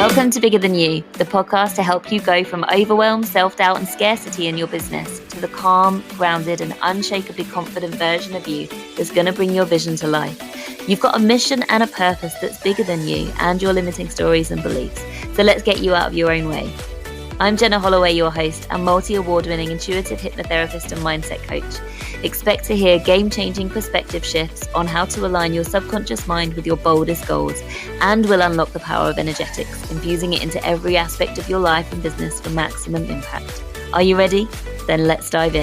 Welcome to Bigger Than You, the podcast to help you go from overwhelm, self-doubt and scarcity in your business to the calm, grounded and unshakably confident version of you that's going to bring your vision to life. You've got a mission and a purpose that's bigger than you and your limiting stories and beliefs. So let's get you out of your own way. I'm Jenna Holloway, your host and multi-award-winning intuitive hypnotherapist and mindset coach. Expect to hear game-changing perspective shifts on how to align your subconscious mind with your boldest goals, and will unlock the power of energetics, infusing it into every aspect of your life and business for maximum impact. Are you ready? Then let's dive in.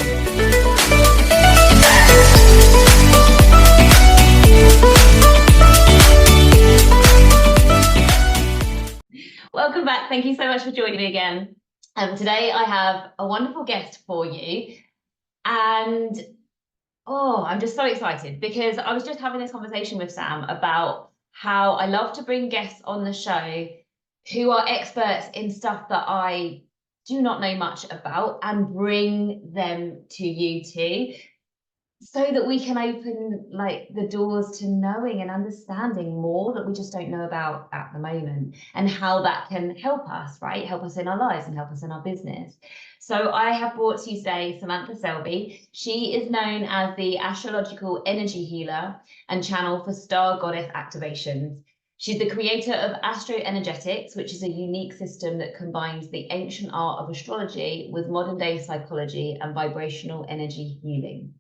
Welcome back. Thank you so much for joining me again. Today I have a wonderful guest for you, and I'm just so excited because I was just having this conversation with Sam about how I love to bring guests on the show who are experts in stuff that I do not know much about and bring them to you too, so that we can open the doors to knowing and understanding more that we just don't know about at the moment, and how that can help us, right? Help us in our lives and help us in our business. So I have brought to you today Samantha Selby. She is known as the Astrological Energy Healer and channel for star goddess activations. She's the creator of Astroenergetics, which is a unique system that combines the ancient art of astrology with modern day psychology and vibrational energy healing.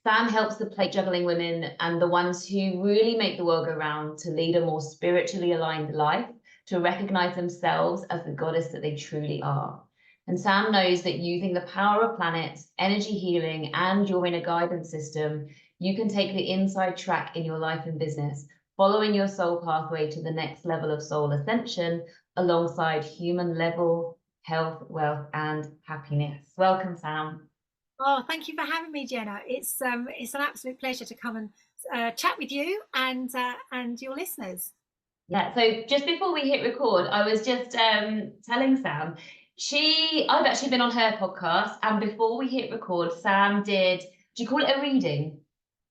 Sam helps the plate juggling women and the ones who really make the world go round to lead a more spiritually aligned life, to recognize themselves as the goddess that they truly are. And Sam knows that using the power of planets, energy healing, and your inner guidance system, you can take the inside track in your life and business, following your soul pathway to the next level of soul ascension, alongside human level health, wealth, and happiness. Welcome, Sam. Oh, thank you for having me, Jenna. It's an absolute pleasure to come and chat with you and your listeners. Yeah, so just before we hit record, I was just telling Sam, I've actually been on her podcast, and before we hit record, Sam did you call it a reading?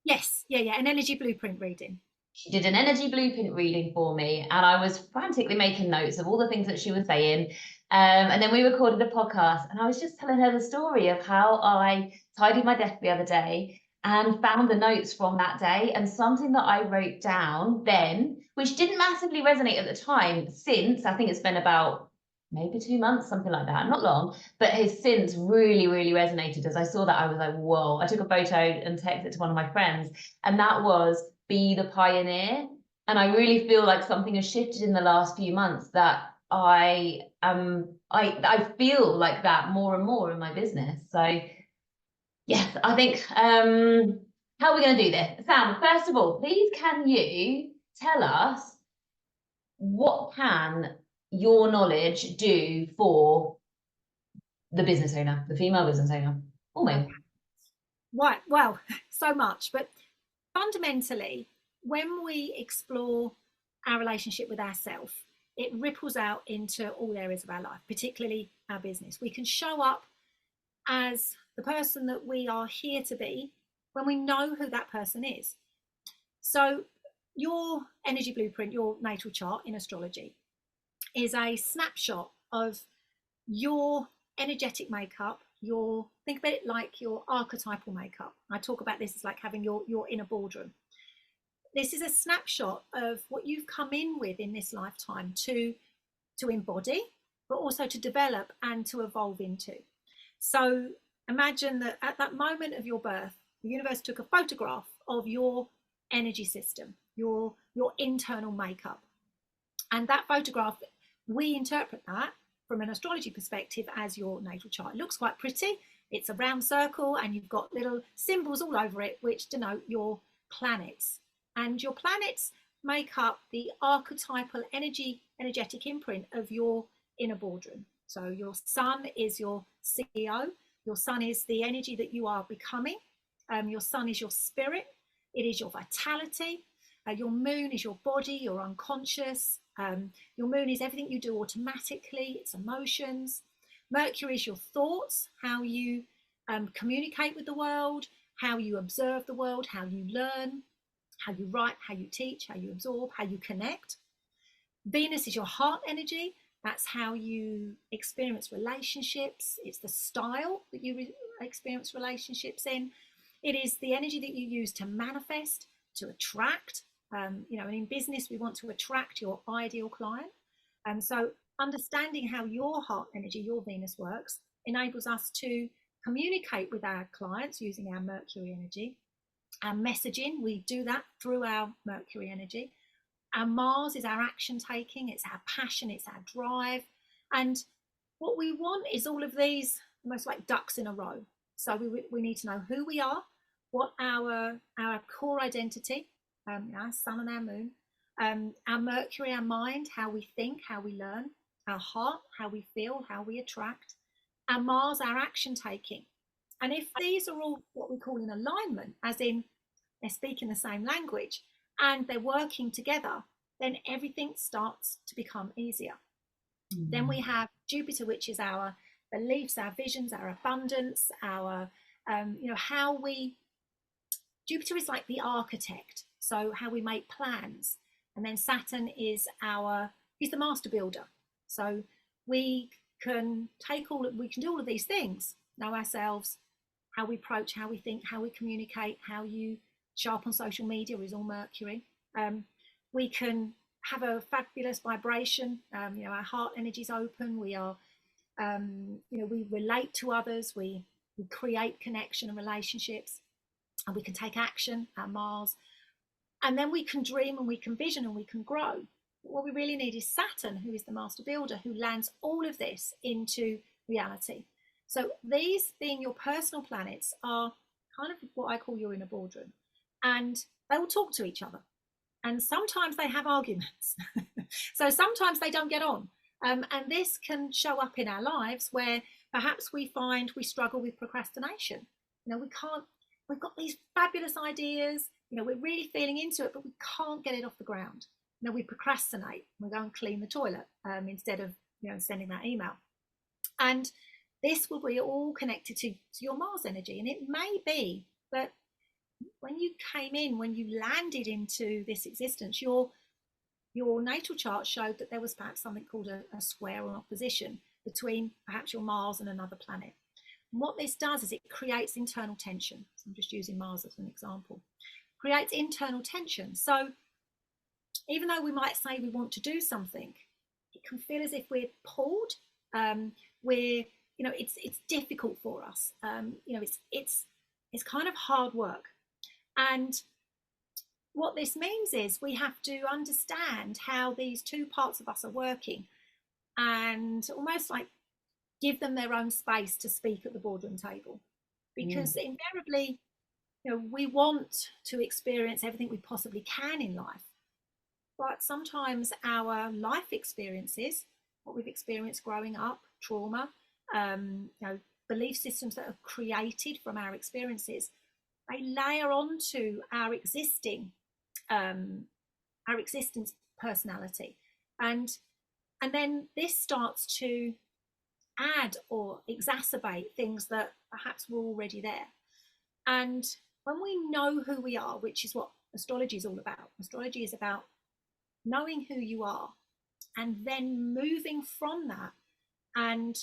Yes, yeah, an energy blueprint reading. She did an energy blueprint reading for me, and I was frantically making notes of all the things that she was saying. And then we recorded a podcast, and I was just telling her the story of how I tidied my desk the other day and found the notes from that day, and something that I wrote down then, which didn't massively resonate at the time, since I think it's been about maybe 2 months, something like that, not long, but has since really, really resonated. As I saw that, I was like, whoa. I took a photo and texted it to one of my friends, and that was be the pioneer. And I really feel like something has shifted in the last few months, that I feel like that more and more in my business. So yes, I think how are we going to do this? Sam, first of all, please can you tell us, what can your knowledge do for the business owner, the female business owner? Right, well, so much, but fundamentally, when we explore our relationship with ourselves, it ripples out into all areas of our life, particularly our business. We can show up as the person that we are here to be when we know who that person is. So your energy blueprint, your natal chart in astrology, is a snapshot of your energetic makeup. Think about it like your archetypal makeup. I talk about this as like having your inner boardroom. This is a snapshot of what you've come in with in this lifetime to embody, but also to develop and to evolve into. So imagine that at that moment of your birth, the universe took a photograph of your energy system, your internal makeup. And that photograph, we interpret that from an astrology perspective as your natal chart. It looks quite pretty. It's a round circle and you've got little symbols all over it which denote your planets. And your planets make up the archetypal energetic imprint of your inner boardroom. So your sun is your CEO. Your sun is the energy that you are becoming. Your sun is your spirit. It is your vitality. Your moon is your body, your unconscious. Your moon is everything you do automatically. It's emotions. Mercury is your thoughts, how you communicate with the world, how you observe the world, how you learn, how you write, how you teach, how you absorb, how you connect. Venus is your heart energy. That's how you experience relationships. It's the style that you experience relationships in. It is the energy that you use to manifest, to attract. You know, and in business, we want to attract your ideal client. And so understanding how your heart energy, your Venus works, enables us to communicate with our clients using our Mercury energy. Our messaging, we do that through our Mercury energy. Our Mars is our action taking, it's our passion, it's our drive. And what we want is all of these almost like ducks in a row. So we need to know who we are, what our core identity, our sun and our moon, our Mercury, our mind, how we think, how we learn, our heart, how we feel, how we attract, our Mars, our action taking. And if these are all what we call in alignment, as in they're speaking the same language and they're working together, then everything starts to become easier. Mm-hmm. Then we have Jupiter, which is our beliefs, our visions, our abundance, our, you know, how we, Jupiter is like the architect. So how we make plans. And then Saturn is he's the master builder. So we can we can do all of these things, know ourselves, how we approach, how we think, how we communicate, how you show up on social media is all Mercury. We can have a fabulous vibration. You know, our heart energy is open. We are, you know, we relate to others. We create connection and relationships, and we can take action, our Mars. And then we can dream and we can vision and we can grow. What we really need is Saturn, who is the master builder, who lands all of this into reality. So these being your personal planets are kind of what I call you're in a boardroom, and they will talk to each other. And sometimes they have arguments. So sometimes they don't get on. And this can show up in our lives where perhaps we find we struggle with procrastination. You know, we've got these fabulous ideas, you know, we're really feeling into it, but we can't get it off the ground. You know, we procrastinate, we go and clean the toilet instead of, you know, sending that email. And this will be all connected to your Mars energy. And it may be that when you came in, when you landed into this existence, your natal chart showed that there was perhaps something called a square or an opposition between perhaps your Mars and another planet. And what this does is it creates internal tension. So I'm just using Mars as an example. Creates internal tension. So even though we might say we want to do something, it can feel as if we're pulled. You know, it's difficult for us. You know, it's kind of hard work. And what this means is we have to understand how these two parts of us are working and almost like give them their own space to speak at the boardroom table. Because invariably, you know, we want to experience everything we possibly can in life. But sometimes our life experiences, what we've experienced growing up, trauma, you know, belief systems that are created from our experiences, they layer onto our existence personality, and then this starts to add or exacerbate things that perhaps were already there. And when we know who we are, which is what astrology is all about, astrology is about knowing who you are and then moving from that and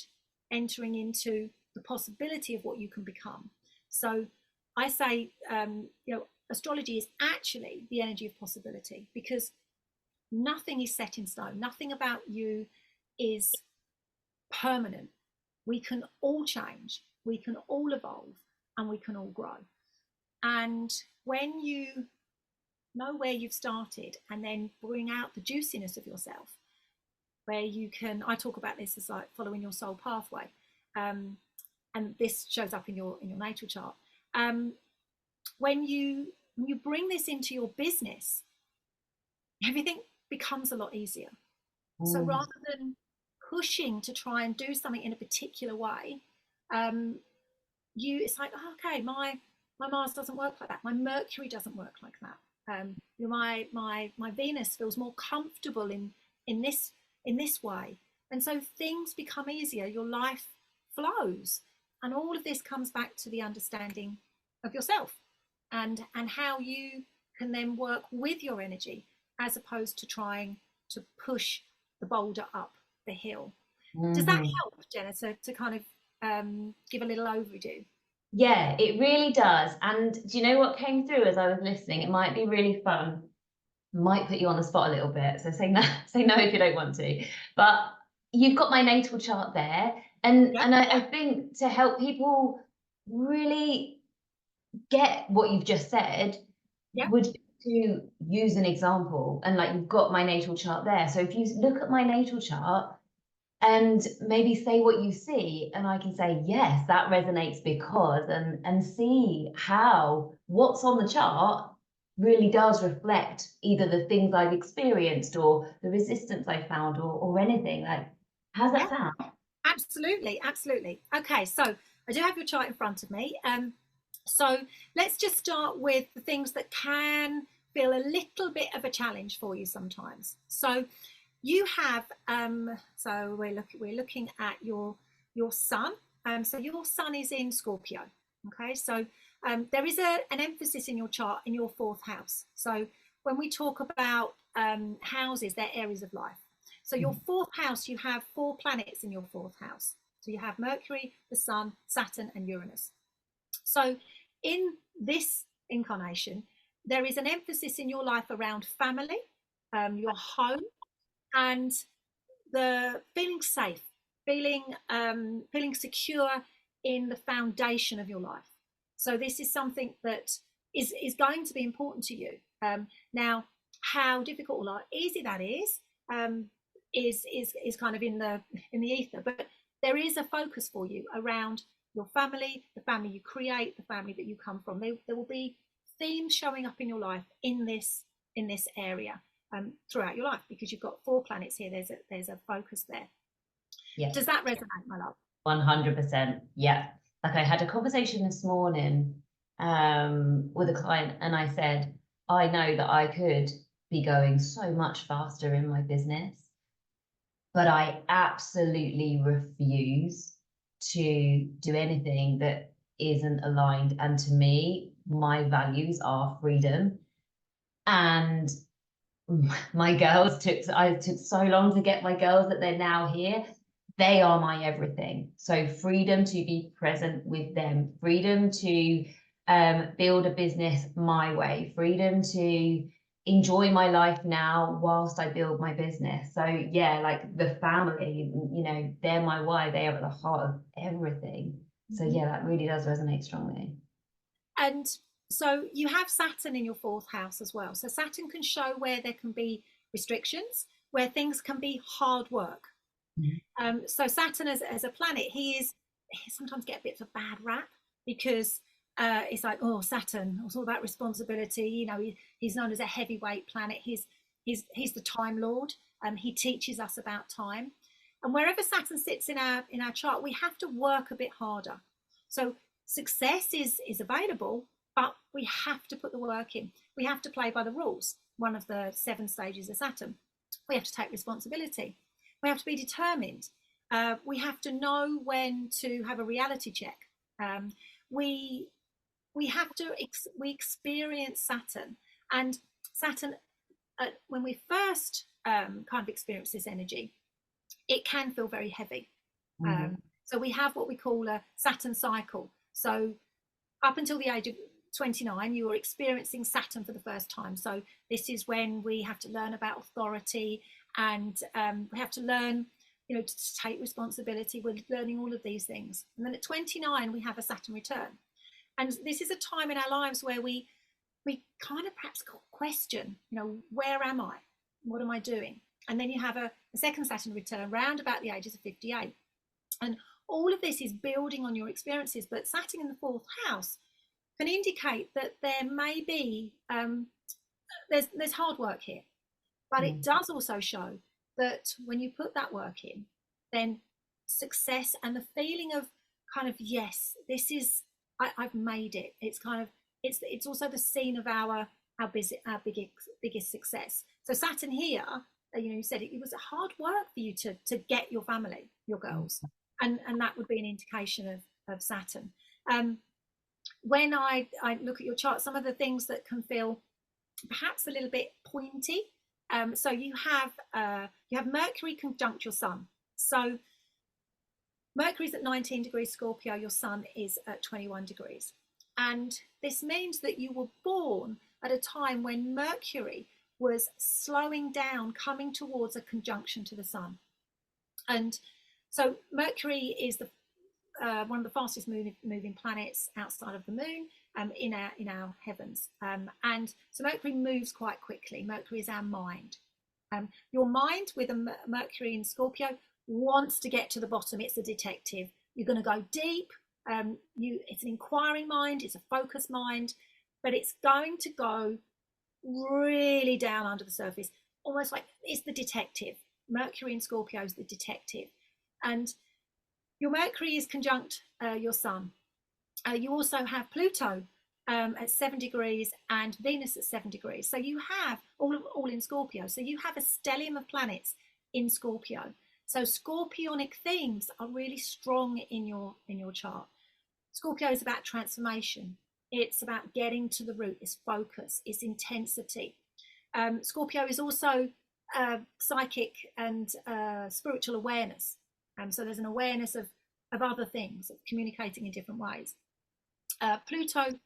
entering into the possibility of what you can become. So I say, you know, astrology is actually the energy of possibility, because nothing is set in stone. Nothing about you is permanent. We can all change, we can all evolve, and we can all grow. And when you know where you've started and then bring out the juiciness of yourself, where you can, I talk about this as like following your soul pathway, and this shows up in your natal chart. When you bring this into your business, everything becomes a lot easier. So rather than pushing to try and do something in a particular way, it's like, oh, okay, my Mars doesn't work like that. My Mercury doesn't work like that. My Venus feels more comfortable in this way, and so things become easier. Your life flows, and all of this comes back to the understanding of yourself and how you can then work with your energy as opposed to trying to push the boulder up the hill. Does that Mhm. help, Jenna, to kind of give a little overview? Yeah, it really does. And do you know what came through as I was listening? It might be really fun, might put you on the spot a little bit. So say no, say no if you don't want to. But you've got my natal chart there. Yeah, And I think to help people really get what you've just said yeah, would be to use an example. And like you've got my natal chart there. So if you look at my natal chart, and maybe say what you see, and I can say yes, that resonates because, and see how what's on the chart really does reflect either the things I've experienced or the resistance I found, or anything. Like, how's yeah. that sound? Absolutely, absolutely. Okay, so I do have your chart in front of me. So let's just start with the things that can feel a little bit of a challenge for you sometimes. So you have, so we're looking at your sun. So your sun is in Scorpio. Okay, so there is an emphasis in your chart in your fourth house. So when we talk about houses, they're areas of life. So your fourth house, you have 4 planets in your fourth house. So you have Mercury, the Sun, Saturn, and Uranus. So in this incarnation, there is an emphasis in your life around family, your home, and the feeling safe, feeling secure in the foundation of your life. So this is something that is going to be important to you. Now, how difficult or easy that um, is kind of in the ether, but there is a focus for you around your family, the family you create, the family that you come from. There will be themes showing up in your life in this area throughout your life, because you've got 4 planets here. There's a focus there. Yes, Does that resonate, my love? 100%. Yeah. Like I had a conversation this morning with a client, and I said, I know that I could be going so much faster in my business, but I absolutely refuse to do anything that isn't aligned. And to me, my values are freedom. And I took so long to get my girls that they're now here. They are my everything. So freedom to be present with them, freedom to build a business my way, freedom to enjoy my life now whilst I build my business. So yeah, like the family, they're my why. They are at the heart of everything. So Mm-hmm. yeah, that really does resonate strongly. And so you have Saturn in your fourth house as well. So Saturn can show where there can be restrictions, where things can be hard work. Mhm. So Saturn as a planet, he sometimes get a bit of a bad rap, because it's like, oh, Saturn, it's all about responsibility. He's known as a heavyweight planet. He's the Time Lord. He teaches us about time. And wherever Saturn sits in our chart, we have to work a bit harder. So success is available, but we have to put the work in. We have to play by the rules. One of the 7 stages of Saturn. We have to take responsibility. We have to be determined. We have to know when to have a reality check. We have to we experience Saturn, and Saturn, when we first kind of experience this energy, it can feel very heavy. Mhm. So we have what we call a Saturn cycle. So up until the age of 29, you are experiencing Saturn for the first time. So this is when we have to learn about authority, and we have to learn, to take responsibility. We're learning all of these things. And then at 29, we have a Saturn return. And this is a time in our lives where we kind of perhaps question, where am I? What am I doing? And then you have a second Saturn return round about the ages of 58. And all of this is building on your experiences. But Saturn in the fourth house can indicate that there may be, there's hard work here. But it Mhm. does also show that when you put that work in, then success and the feeling of kind of, yes, this is, I've made it. It's kind of, it's also the scene of our biggest success. So Saturn here, you said it was hard work for you to get your family, your girls, and that would be an indication of Saturn. When I look at your chart, some of the things that can feel perhaps a little bit pointy. So you have Mercury conjunct your Sun. So Mercury's at 19 degrees Scorpio, your sun is at 21 degrees. And this means that you were born at a time when Mercury was slowing down, coming towards a conjunction to the sun. And so Mercury is the one of the fastest moving planets outside of the moon in our heavens. And so Mercury moves quite quickly. Mercury is our mind. Your mind with a Mercury in Scorpio wants to get to the bottom. It's a detective. You're going to go deep. It's an inquiring mind. It's a focused mind, but it's going to go really down under the surface, almost like it's the detective. Mercury in Scorpio is the detective. And your Mercury is conjunct your sun. You also have Pluto at 7 degrees and Venus at 7 degrees. So you have all in Scorpio. So you have a stellium of planets in Scorpio. So scorpionic themes are really strong in your chart. Scorpio is about transformation. It's about getting to the root. It's focus. It's intensity. Scorpio is also psychic and spiritual awareness. So there's an awareness of other things, of communicating in different ways. Pluto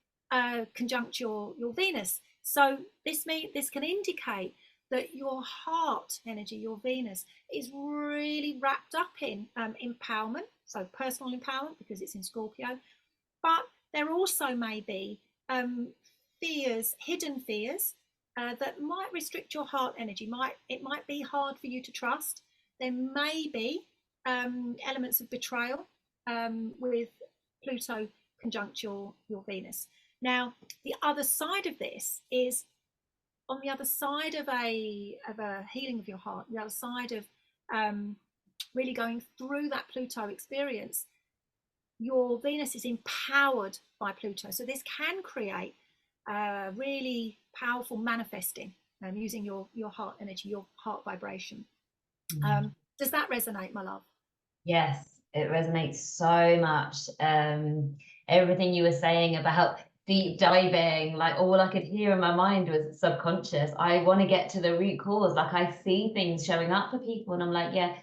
conjunct your Venus. So this can indicate that your heart energy, your Venus, is really wrapped up in empowerment, so personal empowerment because it's in Scorpio. But there also may be fears, hidden fears, that might restrict your heart energy. It might be hard for you to trust. There may be elements of betrayal with Pluto conjunct your Venus. Now, the other side of this is on the other side of a healing of your heart, the other side of really going through that Pluto experience. Your Venus is empowered by Pluto, so this can create really powerful manifesting using your heart energy, your heart vibration. Does that resonate, my love? Yes, it resonates so much. Everything you were saying about deep diving, like all I could hear in my mind was subconscious. I want to get to the root cause. Like I see things showing up for people and I'm like, yeah,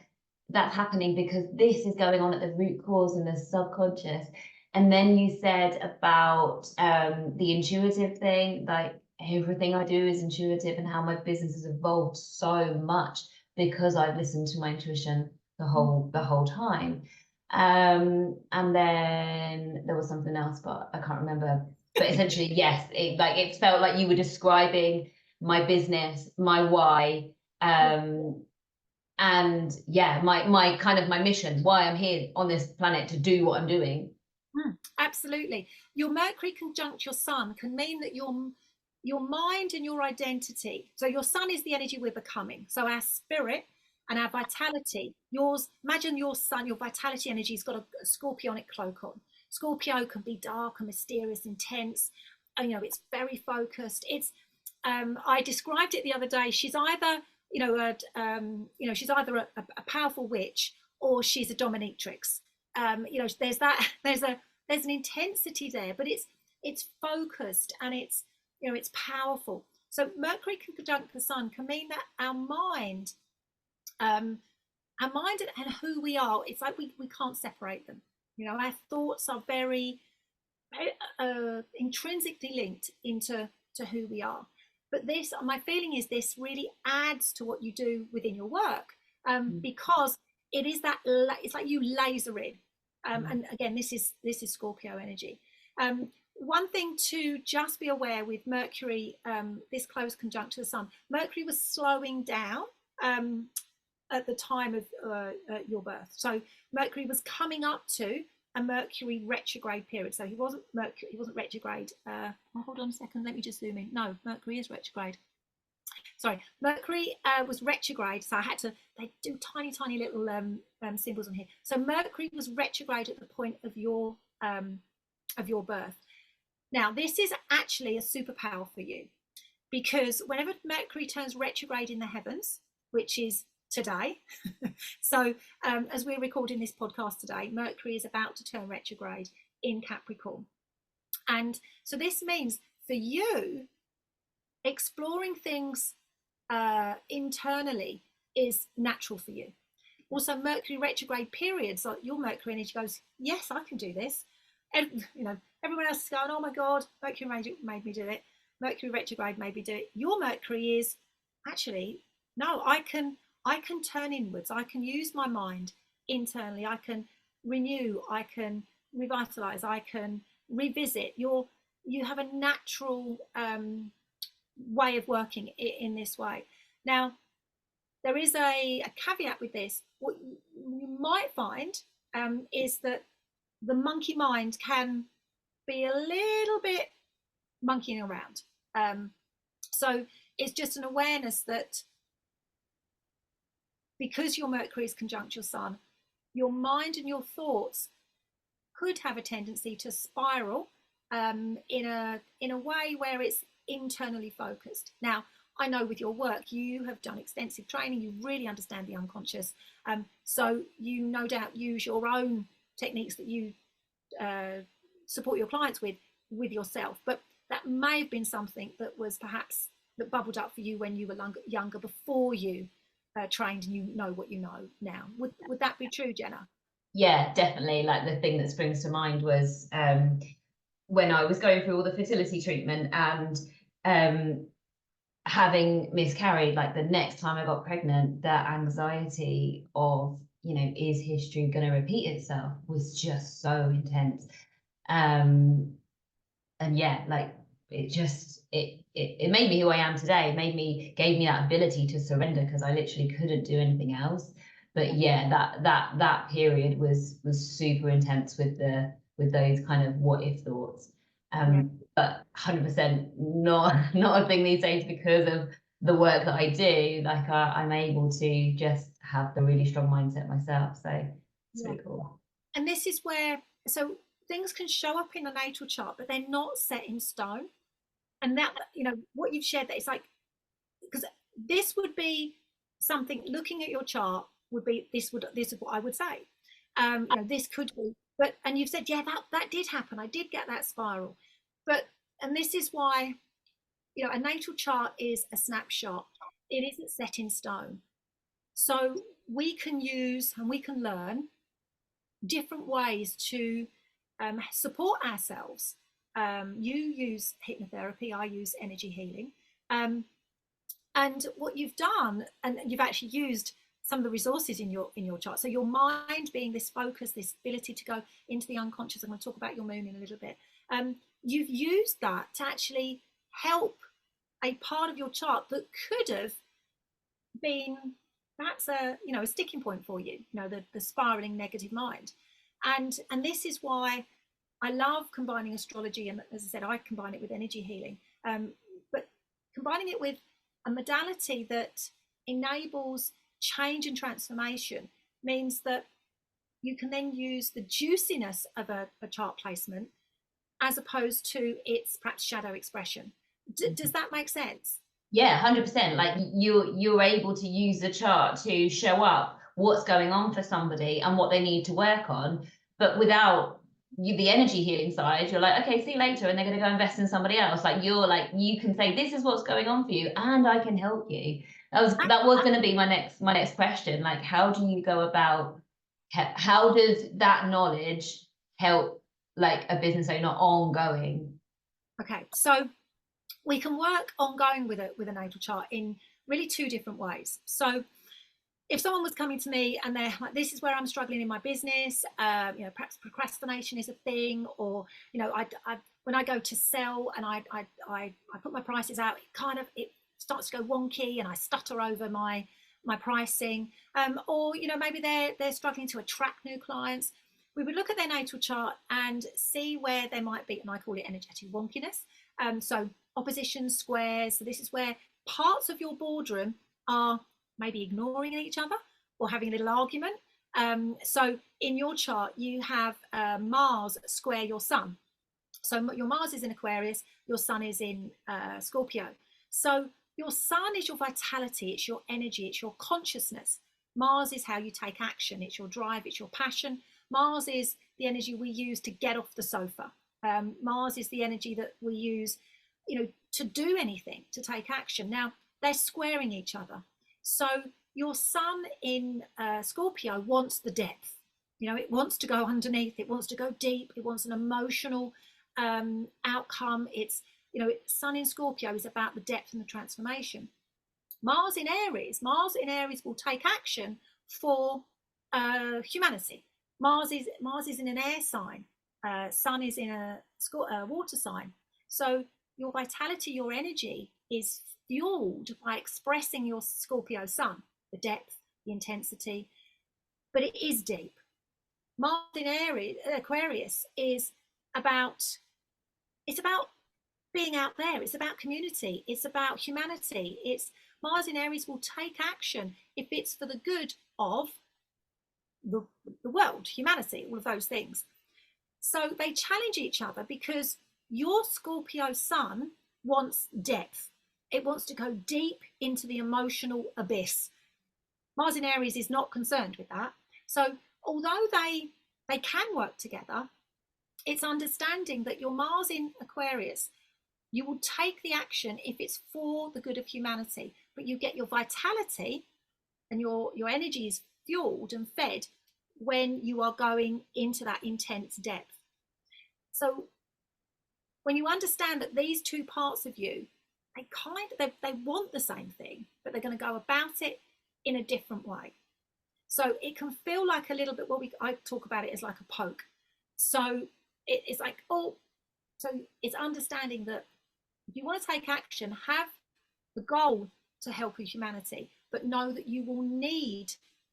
that's happening because this is going on at the root cause in the subconscious. And then you said about the intuitive thing, like everything I do is intuitive, and how my business has evolved so much because I've listened to my intuition the whole time. And then there was something else, but I can't remember. But essentially, yes, it felt like you were describing my business, my why, and yeah, my kind of my mission, why I'm here on this planet to do what I'm doing. Absolutely. Your Mercury conjunct your sun can mean that your mind and your identity. So your sun is the energy we're becoming. So our spirit and our vitality. Imagine your sun, your vitality energy has got a scorpionic cloak on. Scorpio can be dark and mysterious, intense. It's very focused. I described it the other day. She's either she's either a powerful witch or she's a dominatrix. There's an intensity there, but it's focused and it's powerful. So Mercury conjunct the sun can mean that our mind and who we are, it's like we can't separate them. Our thoughts are very intrinsically linked into who we are. But my feeling is this really adds to what you do within your work, because it's like you laser in. And again, this is Scorpio energy. One thing to just be aware with Mercury, this close conjunct to the sun, Mercury was slowing down at the time of your birth. So Mercury was coming up to a Mercury retrograde period. So he wasn't retrograde. Hold on a second, let me just zoom in. No, Mercury is retrograde. Sorry, Mercury was retrograde. So they do tiny little symbols on here. So Mercury was retrograde at the point of your birth. Now, this is actually a superpower for you, because whenever Mercury turns retrograde in the heavens, which is today, so as we're recording this podcast today, Mercury is about to turn retrograde in Capricorn. And so this means for you, exploring things internally is natural for you. Also, Mercury retrograde periods, like your Mercury energy goes, yes, I can do this. And, you know, everyone else is going, oh my God, Mercury made me do it. Mercury retrograde made me do it. Your Mercury is actually, no, I can turn inwards. I can use my mind internally. I can renew. I can revitalize. I can revisit. You have a natural way of working in this way. Now, there is a caveat with this. What you might find is that the monkey mind can be a little bit monkeying around. So it's just an awareness that because your Mercury is conjunct your Sun, your mind and your thoughts could have a tendency to spiral in a way where it's internally focused. Now, I know with your work, you have done extensive training, you really understand the unconscious. So you no doubt use your own techniques that you support your clients with yourself. But that may have been something that was perhaps that bubbled up for you when you were younger, before you trained and you know what you know now. Would that be true, Jenna? Yeah, definitely. Like the thing that springs to mind was when I was going through all the fertility treatment and having miscarried, like the next time I got pregnant, that anxiety of, you know, is history going to repeat itself was just so intense. And yeah, like it made me who I am today. It gave me that ability to surrender because I literally couldn't do anything else. But yeah, that period was super intense with those kind of what if thoughts. But 100% not a thing these days because of the work that I do. Like I'm able to just have the really strong mindset myself. So it's really cool. And this is where, so things can show up in a natal chart, but they're not set in stone. And that, you know, what you've shared, that it's like, because this would be something, looking at your chart would be, this is what I would say. You know, this could be, but, and you've said, yeah, that did happen. I did get that spiral. But, and this is why, you know, a natal chart is a snapshot. It isn't set in stone. So we can use and we can learn different ways to support ourselves. You use hypnotherapy, I use energy healing. And what you've done, and you've actually used some of the resources in your chart. So your mind being this focus, this ability to go into the unconscious. I'm going to talk about your moon in a little bit. You've used that to actually help a part of your chart that could have been perhaps a sticking point for you. You know, the spiraling negative mind. And this is why I love combining astrology, and as I said, I combine it with energy healing. But combining it with a modality that enables change and transformation means that you can then use the juiciness of a chart placement as opposed to its perhaps shadow expression. Does that make sense? Yeah, 100%. Like you're able to use the chart to show up what's going on for somebody and what they need to work on, but without the energy healing side, you're like, okay, see you later, and they're going to go invest in somebody else. Like you can say, this is what's going on for you, and I can help you. That was going to be my next question. Like, how do you go about? How does that knowledge help like a business owner ongoing? Okay, so we can work ongoing with a natal chart in really two different ways. So if someone was coming to me and they're like, this is where I'm struggling in my business, you know, perhaps procrastination is a thing, or, you know, when I go to sell and I put my prices out, it starts to go wonky and I stutter over my pricing, or, you know, maybe they're struggling to attract new clients. We would look at their natal chart and see where there might be, and I call it energetic wonkiness. So opposition squares. So this is where parts of your boardroom are maybe ignoring each other or having a little argument. So in your chart, you have Mars square your Sun. So your Mars is in Aquarius, your Sun is in Scorpio. So your Sun is your vitality, it's your energy, it's your consciousness. Mars is how you take action, it's your drive, it's your passion. Mars is the energy we use to get off the sofa. Mars is the energy that we use, you know, to do anything, to take action. Now, they're squaring each other. So your sun in Scorpio wants the depth. You know, it wants to go underneath, it wants to go deep, it wants an emotional outcome. It's, you know, sun in Scorpio is about the depth and the transformation. Mars in Aries will take action for humanity. Mars is in an air sign. Sun is in a water sign. So your vitality, your energy is fueled by expressing your Scorpio sun, the depth, the intensity, but it is deep. Mars in Aquarius is about, it's about being out there. It's about community. It's about humanity. It's Mars in Aries will take action if it's for the good of the world, humanity, all of those things. So they challenge each other because your Scorpio sun wants depth. It wants to go deep into the emotional abyss. Mars in Aries is not concerned with that. So although they can work together, it's understanding that your Mars in Aquarius, you will take the action if it's for the good of humanity, but you get your vitality and your energy is fueled and fed when you are going into that intense depth. So when you understand that these two parts of you, they want the same thing, but they're going to go about it in a different way. So it can feel like a little bit, I talk about it as like a poke. So it's like, so it's understanding that if you want to take action, have the goal to help humanity, but know that you will need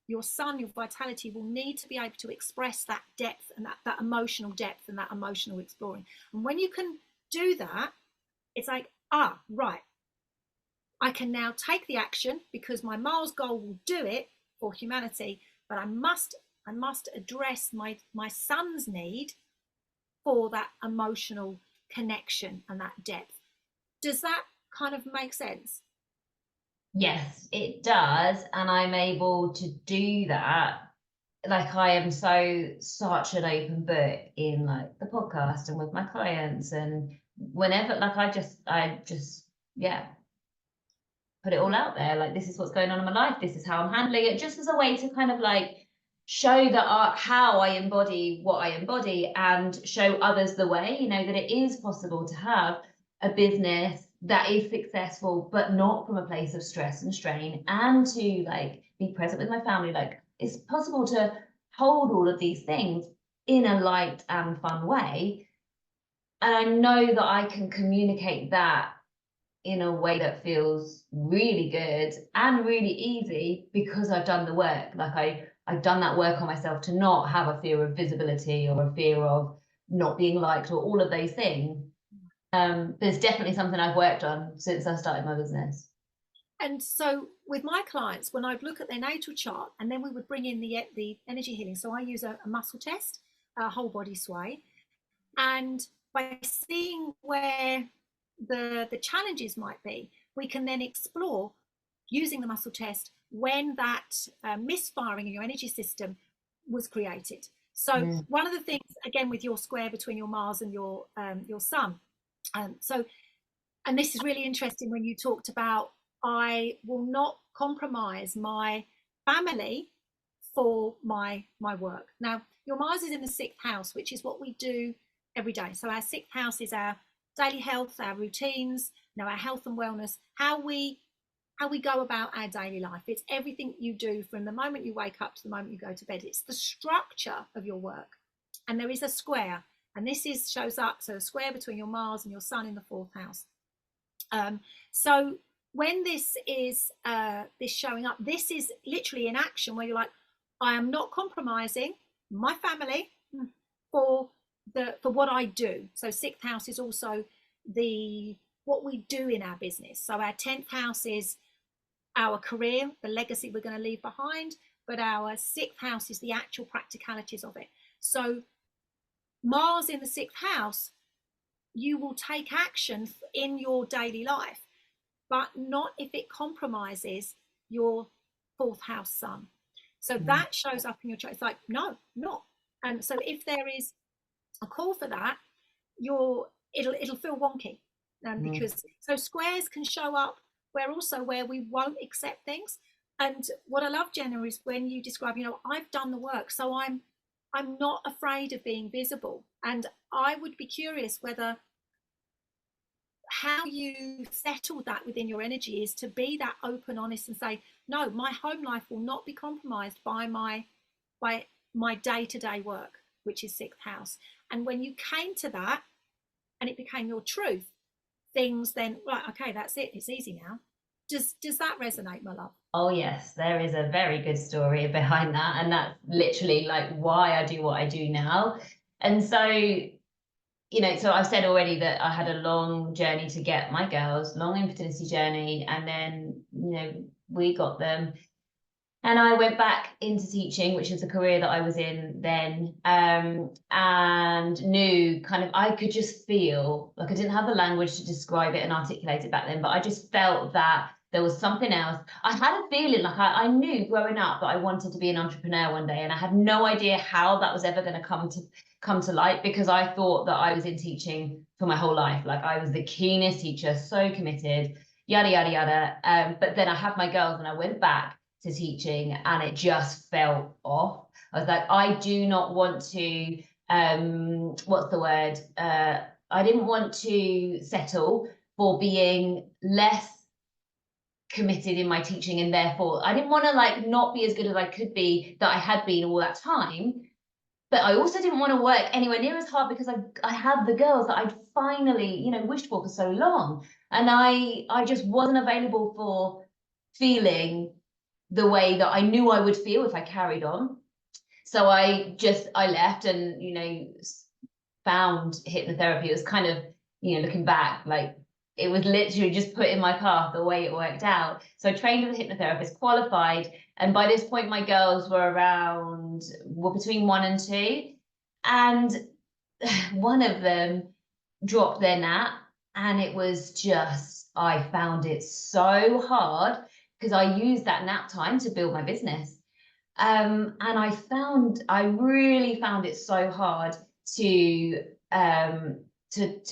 your sun, your vitality will need to be able to express that depth and that emotional depth and that emotional exploring. And when you can do that, it's like, right, I can now take the action because my Mars goal will do it for humanity, but I must address my sun's need for that emotional connection and that depth. Does that kind of make sense? Yes, it does. And I'm able to do that. Like I am such an open book in like the podcast and with my clients, and whenever, like I just yeah, put it all out there. Like, this is what's going on in my life. This is how I'm handling it, just as a way to kind of like show that how I embody what I embody and show others the way, you know, that it is possible to have a business that is successful, but not from a place of stress and strain, and to like be present with my family. Like, it's possible to hold all of these things in a light and fun way. And I know that I can communicate that in a way that feels really good and really easy because I've done the work. Like I've done that work on myself to not have a fear of visibility or a fear of not being liked or all of those things. There's definitely something I've worked on since I started my business. And so with my clients, when I'd look at their natal chart, and then we would bring in the energy healing. So I use a muscle test, a whole body sway. And by seeing where the challenges might be, we can then explore using the muscle test when that misfiring in your energy system was created. So one of the things, again, with your square between your Mars and your sun, and this is really interesting when you talked about, I will not compromise my family for my work. Now, your Mars is in the 6th house, which is what we do every day. So our 6th house is our daily health, our routines, you know, our health and wellness, how we go about our daily life. It's everything you do from the moment you wake up to the moment you go to bed. It's the structure of your work. And there is a square, and this shows up, so a square between your Mars and your sun in the 4th house. So when this is this showing up, this is literally in action where you're like, I am not compromising my family for what I do. So 6th house is also what we do in our business. So our 10th house is our career, the legacy we're going to leave behind, but our 6th house is the actual practicalities of it. So Mars in the 6th house, you will take action in your daily life, but not if it compromises your 4th house sun. So that shows up in your chart. It's like, no, not. And so if there is a call for that, it'll feel wonky, because so squares can show up where we won't accept things. And what I love, Jenna, is when you describe, I've done the work, so I'm not afraid of being visible. And I would be curious whether how you settled that within your energy is to be that open, honest, and say, no, my home life will not be compromised by my day-to-day work, which is sixth house. And when you came to that and it became your truth, things then, right, okay, that's it, it's easy now. Does that resonate, my love? Oh yes, there is a very good story behind that, and that's literally like why I do what I do now. And so, so I've said already that I had a long journey to get my girls, long infertility journey, and then, we got them. And I went back into teaching, which is a career that I was in then, and knew kind of, I could just feel, like I didn't have the language to describe it and articulate it back then, but I just felt that there was something else. I had a feeling like I knew growing up that I wanted to be an entrepreneur one day, and I had no idea how that was ever going to come to light, because I thought that I was in teaching for my whole life. Like I was the keenest teacher, so committed, yada, yada, yada. But then I had my girls and I went back to teaching and it just felt off. I was like, I do not want to, what's the word? I didn't want to settle for being less committed in my teaching, and therefore I didn't want to like not be as good as I could be that I had been all that time. But I also didn't want to work anywhere near as hard, because I had the girls that I'd finally, wished for so long. And I just wasn't available for feeling the way that I knew I would feel if I carried on. So I left and, found hypnotherapy. It was kind of, looking back, like it was literally just put in my path the way it worked out. So I trained as a hypnotherapist, qualified. And by this point, my girls were between 1 and 2. And one of them dropped their nap. And it was just, I found it so hard, because I used that nap time to build my business. And I really found it so hard to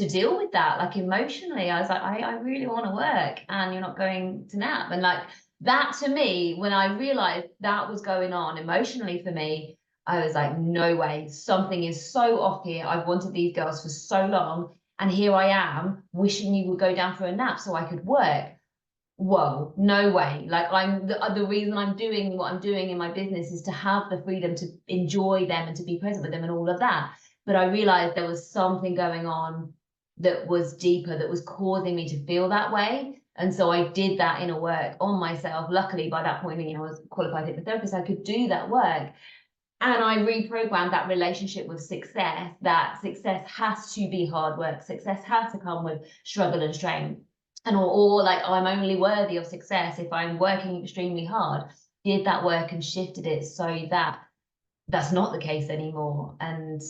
deal with that, like emotionally. I was like, I really want to work, and you're not going to nap. And like that, to me, when I realized that was going on emotionally for me, I was like, no way, something is so off here. I've wanted these girls for so long, and here I am wishing you would go down for a nap so I could work. Whoa, no way. Like the reason I'm doing what I'm doing in my business is to have the freedom to enjoy them and to be present with them and all of that. But I realized there was something going on that was deeper, that was causing me to feel that way. And so I did that inner work on myself. Luckily, by that point, I was qualified hypnotherapist, I could do that work. And I reprogrammed that relationship with success, that success has to be hard work. Success has to come with struggle and strain. And or like, I'm only worthy of success if I'm working extremely hard. Did that work and shifted it so that that's not the case anymore. And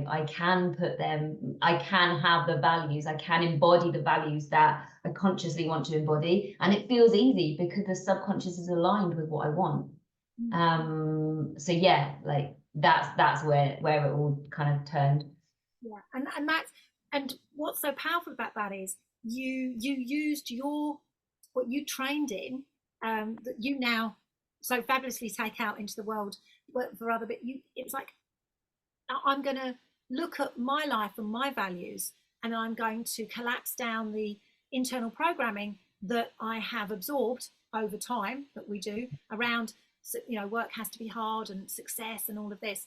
I can have the values, I can embody the values that I consciously want to embody, and it feels easy because the subconscious is aligned with what I want. So yeah, like that's where it all kind of turned. Yeah, and what's so powerful about that is you used what you trained in, that you now so fabulously take out into the world, work for other. But it's like, I'm going to look at my life and my values, and I'm going to collapse down the internal programming that I have absorbed over time, that we do around, work has to be hard and success and all of this,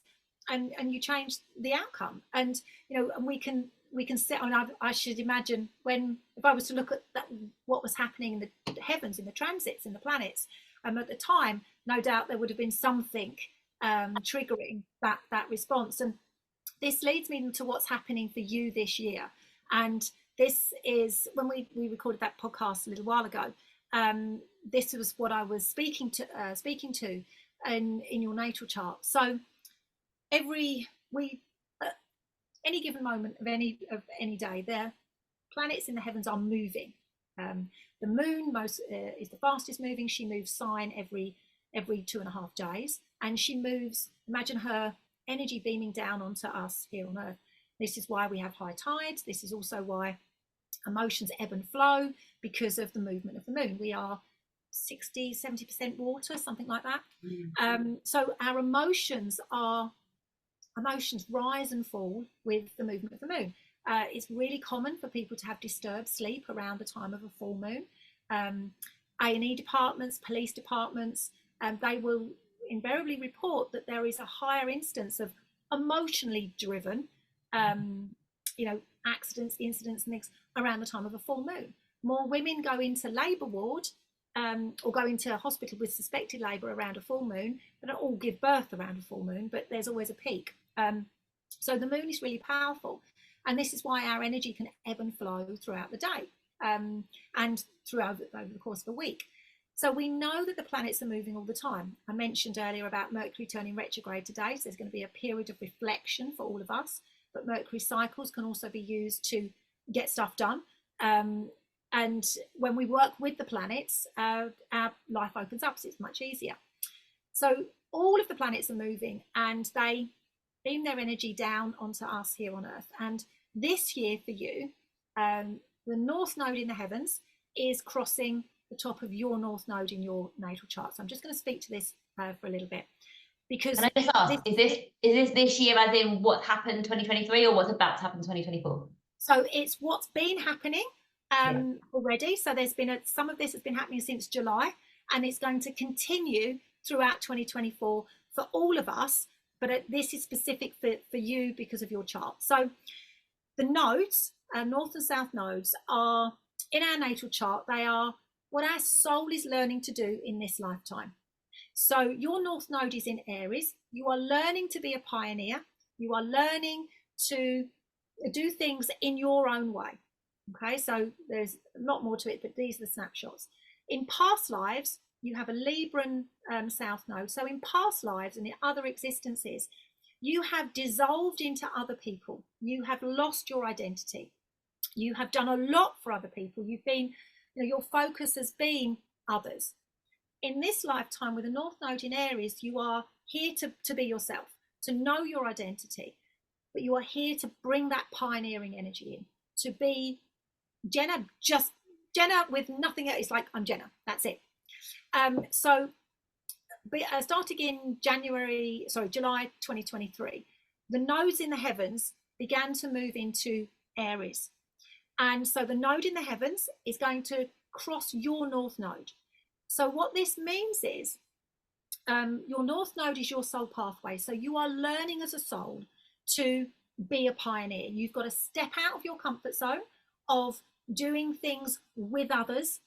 and you change the outcome. And and we can sit on. I should imagine, if I was to look at what was happening in the heavens, in the transits, in the planets, at the time, no doubt there would have been something triggering that response. And this leads me to what's happening for you this year. And this is when we recorded that podcast a little while ago. This was what I was speaking to in your natal chart. So any given moment of any day, the planets in the heavens are moving. The moon is the fastest moving. She moves sign every 2.5 days, and she moves. Imagine her energy beaming down onto us here on Earth. This is why we have high tides. This is also why emotions ebb and flow, because of the movement of the moon. We are 60-70% water, something like that. So our emotions rise and fall with the movement of the moon. It's really common for people to have disturbed sleep around the time of a full moon. A&E departments, police departments, they will invariably report that there is a higher instance of emotionally driven, accidents, incidents, and things around the time of a full moon. More women go into labour ward or go into a hospital with suspected labour around a full moon. They don't all give birth around a full moon, but there's always a peak. So the moon is really powerful, and this is why our energy can ebb and flow throughout the day and throughout over the course of a week. So we know that the planets are moving all the time. I mentioned earlier about Mercury turning retrograde today, so there's going to be a period of reflection for all of us, but Mercury cycles can also be used to get stuff done. And when we work with the planets, our life opens up, so it's much easier. So all of the planets are moving, and they beam their energy down onto us here on Earth. And this year for you, the North Node in the heavens is crossing the top of your North Node in your natal chart. So I'm just going to speak to this for a little bit. Because can I just ask, is this year as in what happened 2023 or what's about to happen 2024? So it's what's been happening already. So there's been some of this has been happening since July, and it's going to continue throughout 2024 for all of us. But this is specific for you because of your chart. So the nodes, North and South nodes, are in our natal chart. They are what our soul is learning to do in this lifetime. So your North Node is in Aries. You are learning to be a pioneer. You are learning to do things in your own way. Okay, so there's a lot more to it, but these are the snapshots. In past lives, you have a Libran South Node. So in past lives and in other existences, you have dissolved into other people. You have lost your identity. You have done a lot for other people. You've been, your focus has been others. In this lifetime with a North Node in Aries, you are here to be yourself, to know your identity, but you are here to bring that pioneering energy in, to be Jenna with nothing else. It's like, I'm Jenna, that's it. So starting in July 2023, the nodes in the heavens began to move into Aries. And so the node in the heavens is going to cross your North Node. So what this means is your North Node is your soul pathway. So you are learning as a soul to be a pioneer. You've got to step out of your comfort zone of doing things with others,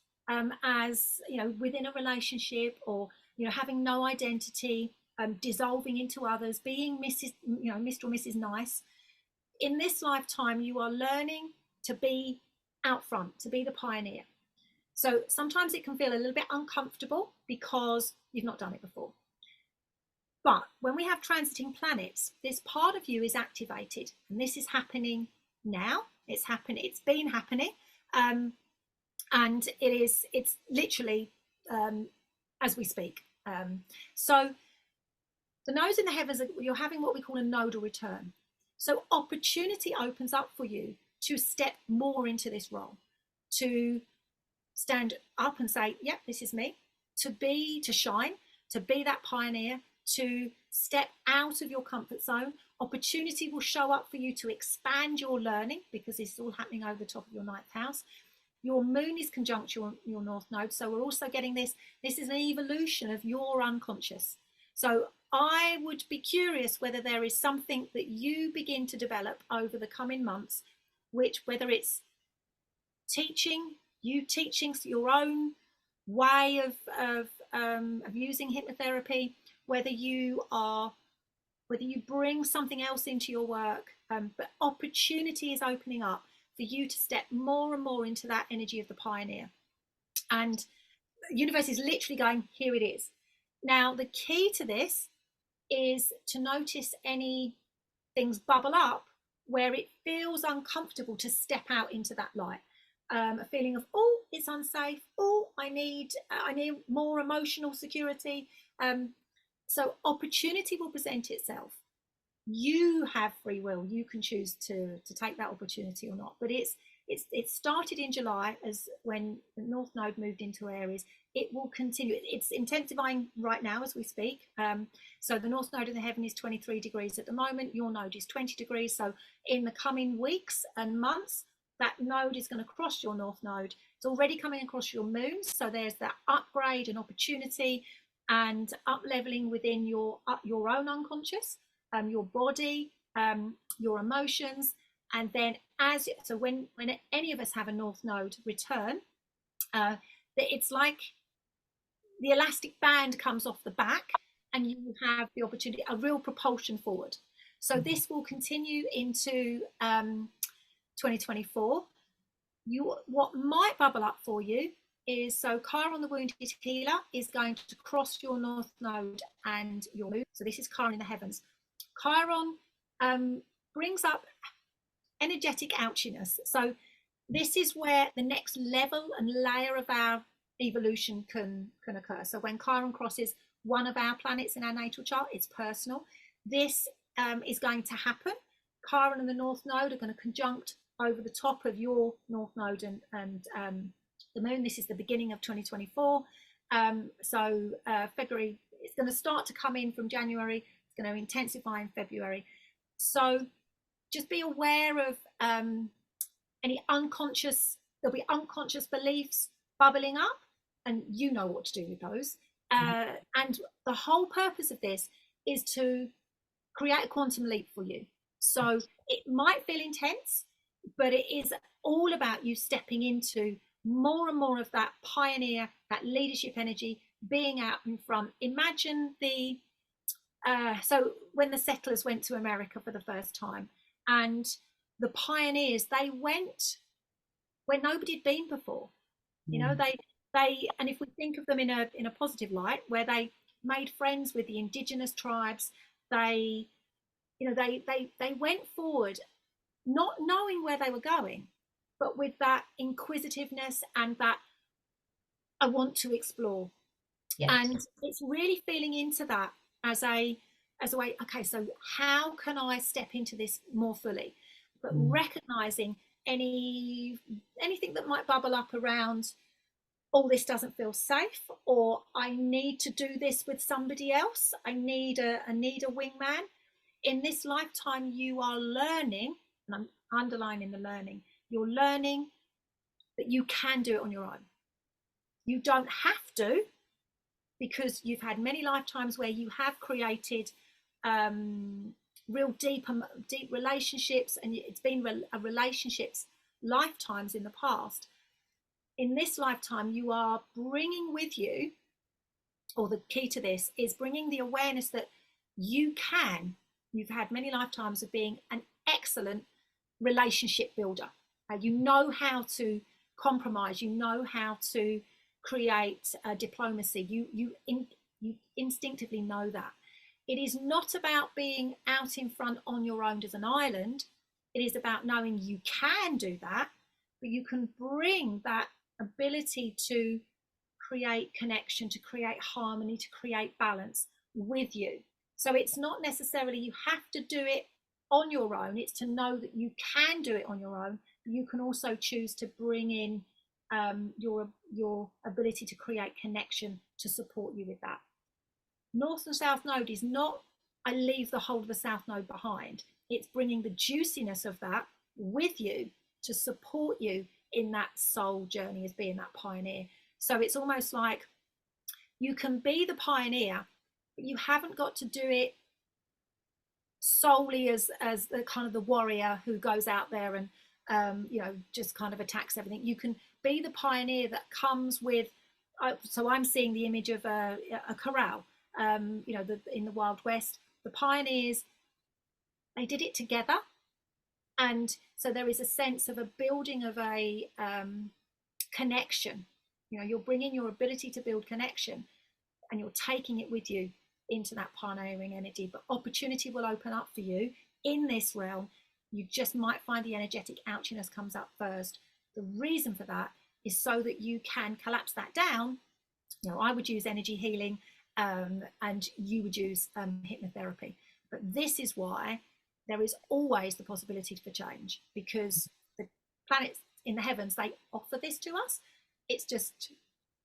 as within a relationship, or having no identity, dissolving into others, being Mr. or Mrs. Nice. In this lifetime, you are learning to be out front, to be the pioneer. So sometimes it can feel a little bit uncomfortable because you've not done it before. But when we have transiting planets, this part of you is activated, and this is happening now. It's been happening, and it's literally as we speak. So the nodes in the heavens, you're having what we call a nodal return. So opportunity opens up for you to step more into this role, to stand up and say, yep, this is me, to shine, to be that pioneer, to step out of your comfort zone. Opportunity will show up for you to expand your learning, because this is all happening over the top of your ninth house. Your moon is conjunct your North Node. So we're also getting this is an evolution of your unconscious. So I would be curious whether there is something that you begin to develop over the coming months, which, whether it's teaching your own way of using hypnotherapy, whether you bring something else into your work, but opportunity is opening up for you to step more and more into that energy of the pioneer. And the universe is literally going, here it is. Now, the key to this is to notice any things bubble up where it feels uncomfortable to step out into that light. A feeling of, oh, it's unsafe. Oh, I need more emotional security. So opportunity will present itself. You have free will. You can choose to take that opportunity or not. But it's it started in July, as when the North Node moved into Aries. It will continue. It's intensifying right now as we speak. So the North Node in the heaven is 23 degrees at the moment. Your node is 20 degrees. So in the coming weeks and months, that node is going to cross your North Node. It's already coming across your moon. So there's that upgrade and opportunity and up leveling within your own unconscious, your body, your emotions. And then when any of us have a North Node return, it's like the elastic band comes off the back and you have the opportunity, a real propulsion forward. So this will continue into 2024. What might bubble up for you is, so Chiron the Wounded Healer is going to cross your North Node and your moon. So this is Chiron in the heavens. Chiron brings up energetic ouchiness. So this is where the next level and layer of our evolution can occur. So when Chiron crosses one of our planets in our natal chart, it's personal. This is going to happen. Chiron and the North Node are going to conjunct over the top of your North Node and the moon. This is the beginning of 2024. February, it's going to start to come in from January. It's going to intensify in February. So just be aware of any there'll be unconscious beliefs bubbling up, and you know what to do with those. And the whole purpose of this is to create a quantum leap for you. So it might feel intense, but it is all about you stepping into more and more of that pioneer, that leadership energy, being out in front. Imagine so when the settlers went to America for the first time, and the pioneers, they went where nobody had been before. You know, and if we think of them in a positive light, where they made friends with the indigenous tribes, they went forward, not knowing where they were going, but with that inquisitiveness and that I want to explore. Yes. And it's really feeling into that as a way, okay, so how can I step into this more fully? But recognizing anything that might bubble up around, oh, this doesn't feel safe, or I need to do this with somebody else. I need a wingman. In this lifetime, you are learning, and I'm underlining the learning, you're learning that you can do it on your own. You don't have to, because you've had many lifetimes where you have created real deep relationships, and it's been relationships lifetimes in the past. In this lifetime, you are bringing with you, or the key to this is bringing the awareness that you've had many lifetimes of being an excellent relationship builder. You know how to compromise, you know how to create diplomacy, you instinctively know that. It is not about being out in front on your own as an island. It is about knowing you can do that, but you can bring that ability to create connection, to create harmony, to create balance with you. So it's not necessarily you have to do it on your own. It's to know that you can do it on your own. But you can also choose to bring in your ability to create connection to support you with that. North and South Node is not, I leave the whole of the South Node behind. It's bringing the juiciness of that with you to support you in that soul journey as being that pioneer. So it's almost like you can be the pioneer, but you haven't got to do it solely as the kind of the warrior who goes out there and just kind of attacks everything. You can be the pioneer that comes with, so I'm seeing the image of a corral, in the Wild West. The pioneers, they did it together. And so there is a sense of a building of a connection. You're bringing your ability to build connection and you're taking it with you into that pioneering energy. But opportunity will open up for you in this realm. You just might find the energetic ouchiness comes up first. The reason for that is so that you can collapse that down. I would use energy healing and you would use hypnotherapy. But this is why there is always the possibility for change, because the planets in the heavens, they offer this to us. It's just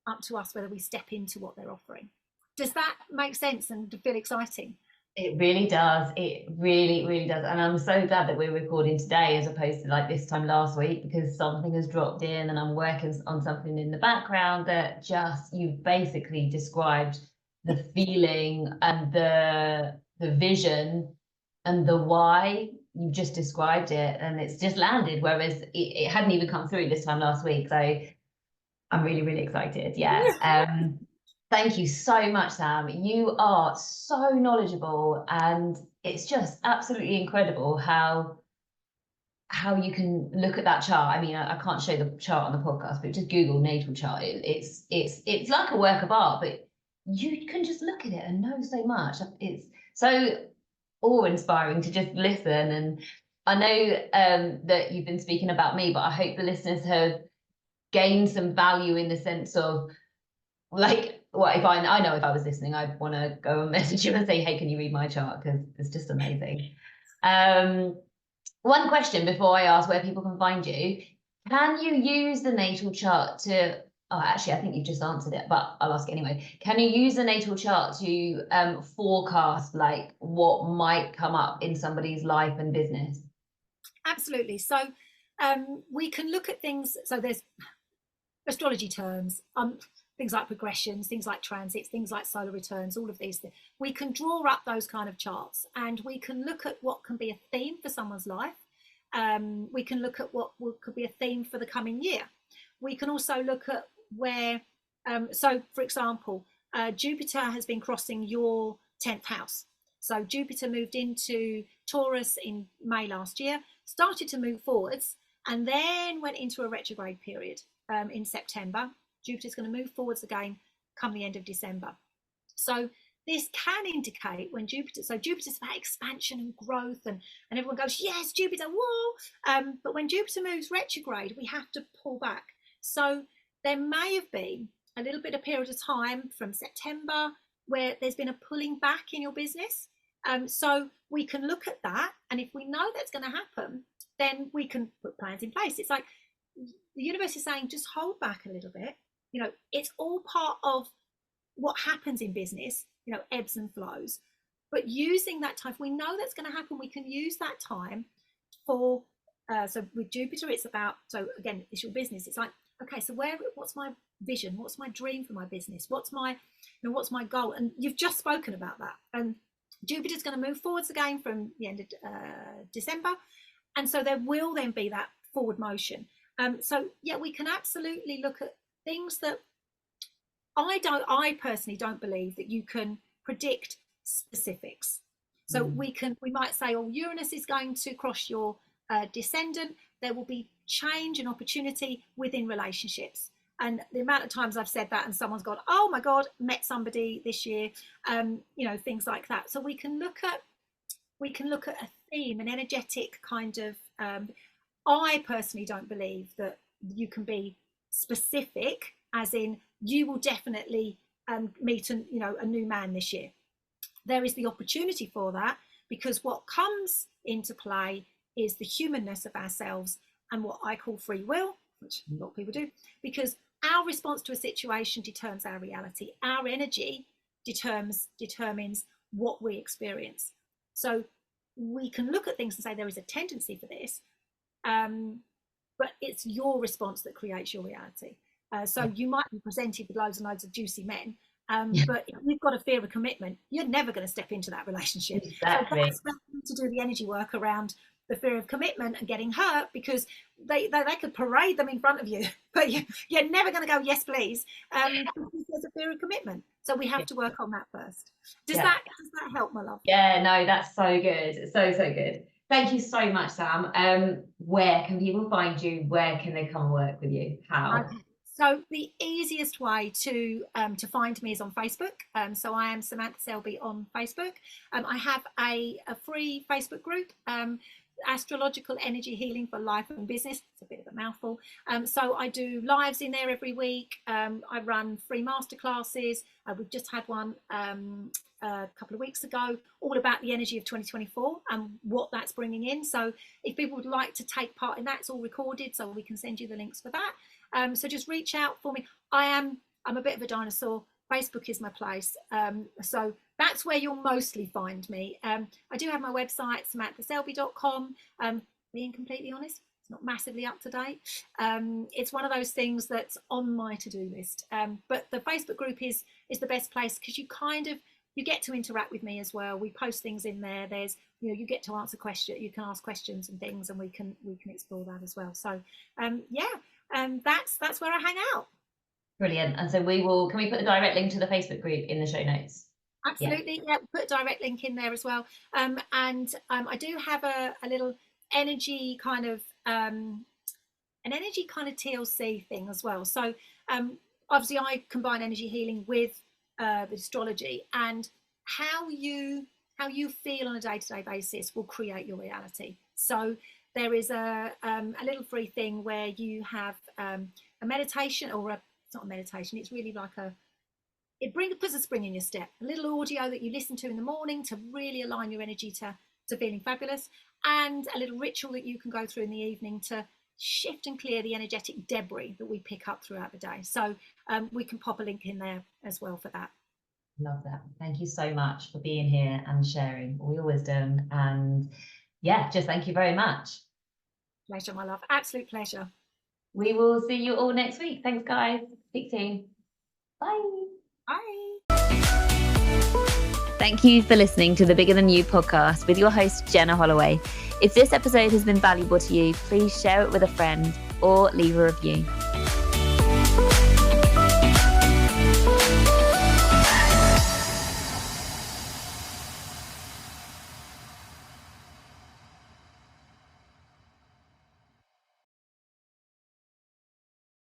up to us whether we step into what they're offering. Does that make sense and feel exciting? It really does. It really, really does. And I'm so glad that we're recording today as opposed to like this time last week, because something has dropped in and I'm working on something in the background that just, you've basically described the feeling and the vision and the why. You've just described it and it's just landed, whereas it hadn't even come through this time last week. So I'm really, really excited. Yeah. Thank you so much, Sam. You are so knowledgeable, and it's just absolutely incredible how you can look at that chart. I mean, I can't show the chart on the podcast, but just Google natal chart. It's like a work of art, but you can just look at it and know so much. It's so awe-inspiring to just listen. And I know that you've been speaking about me, but I hope the listeners have gained some value in the sense of, like, what if I know if I was listening, I'd want to go and message you and say, hey, can you read my chart? Because it's just amazing. One question before I ask where people can find you. Can you use the natal chart to, oh, actually, I think you've just answered it, but I'll ask anyway. Can you use the natal chart to forecast like what might come up in somebody's life and business? Absolutely. So we can look at things. So there's astrology terms, things like progressions, things like transits, things like solar returns, all of these things. We can draw up those kind of charts and we can look at what can be a theme for someone's life. We can look at what could be a theme for the coming year. We can also look at where, so for example, Jupiter has been crossing your 10th house. So Jupiter moved into Taurus in May last year, started to move forwards, and then went into a retrograde period in September. Jupiter's going to move forwards again come the end of December. So this can indicate when Jupiter's about expansion and growth, and everyone goes, yes, Jupiter, whoa. But when Jupiter moves retrograde, we have to pull back. So there may have been a little bit of period of time from September where there's been a pulling back in your business. So we can look at that. And if we know that's going to happen, then we can put plans in place. It's like the universe is saying, just hold back a little bit. You know, it's all part of what happens in business, you know, ebbs and flows. But using that time, if we know that's going to happen, we can use that time for, so with Jupiter, it's about, so again, it's your business. It's like, okay, so what's my vision? What's my dream for my business? What's my goal? And you've just spoken about that. And Jupiter's going to move forwards again from the end of December. And so there will then be that forward motion. So yeah, we can absolutely look at things that I personally don't believe that you can predict specifics. So we might say, oh, Uranus is going to cross your descendant. There will be change and opportunity within relationships. And the amount of times I've said that and someone's gone, oh my God, met somebody this year, you know, things like that. So we can look at a theme, an energetic kind of, I personally don't believe that you can be specific, as in you will definitely meet a new man this year. There is the opportunity for that, because what comes into play is the humanness of ourselves and what I call free will, which a lot of people do, because our response to a situation determines our reality. Our energy determines what we experience. So we can look at things and say there is a tendency for this, but it's your response that creates your reality. So you might be presented with loads and loads of juicy men, but if you've got a fear of commitment, you're never going to step into that relationship. Exactly. So that's where you need to do the energy work around the fear of commitment and getting hurt, because they could parade them in front of you, but you're never going to go, yes, please, because there's a fear of commitment. So we have to work on that first. Does that help, my love? Yeah, no, that's so good. So good. Thank you so much, Sam. Where can people find you? Where can they come and work with you? How? Okay. So the easiest way to find me is on Facebook. So I am Samantha Selby on Facebook. I have a free Facebook group. Astrological Energy Healing for Life and Business. It's a bit of a mouthful. So I do lives in there every week. I run free masterclasses. We've just had one a couple of weeks ago, all about the energy of 2024 and what that's bringing in. So if people would like to take part in that, it's all recorded, so we can send you the links for that. So just reach out for me. I'm a bit of a dinosaur. Facebook is my place. So that's where you'll mostly find me. I do have my website, samanthaselby.com. Being completely honest, it's not massively up to date. It's one of those things that's on my to-do list. But the Facebook group is the best place, because you get to interact with me as well. We post things in there. There's, you get to answer questions. You can ask questions and things, and we can explore that as well. So that's where I hang out. Brilliant. And so can we put the direct link to the Facebook group in the show notes? Absolutely. Yeah, put a direct link in there as well. And I do have a little energy kind of TLC thing as well. So obviously I combine energy healing with the astrology, and how you feel on a day-to-day basis will create your reality. So there is a little free thing where you have a meditation, or it's not a meditation, it's really like puts a spring in your step, a little audio that you listen to in the morning to really align your energy to feeling fabulous, and a little ritual that you can go through in the evening to shift and clear the energetic debris that we pick up throughout the day. So we can pop a link in there as well for that. Love that. Thank you so much for being here and sharing all your wisdom. And just thank you very much. Pleasure, my love. Absolute pleasure. We will see you all next week. Thanks, guys. Speak soon. Bye. Bye. Thank you for listening to the Bigger Than You podcast with your host, Jenna Holloway. If this episode has been valuable to you, please share it with a friend or leave a review.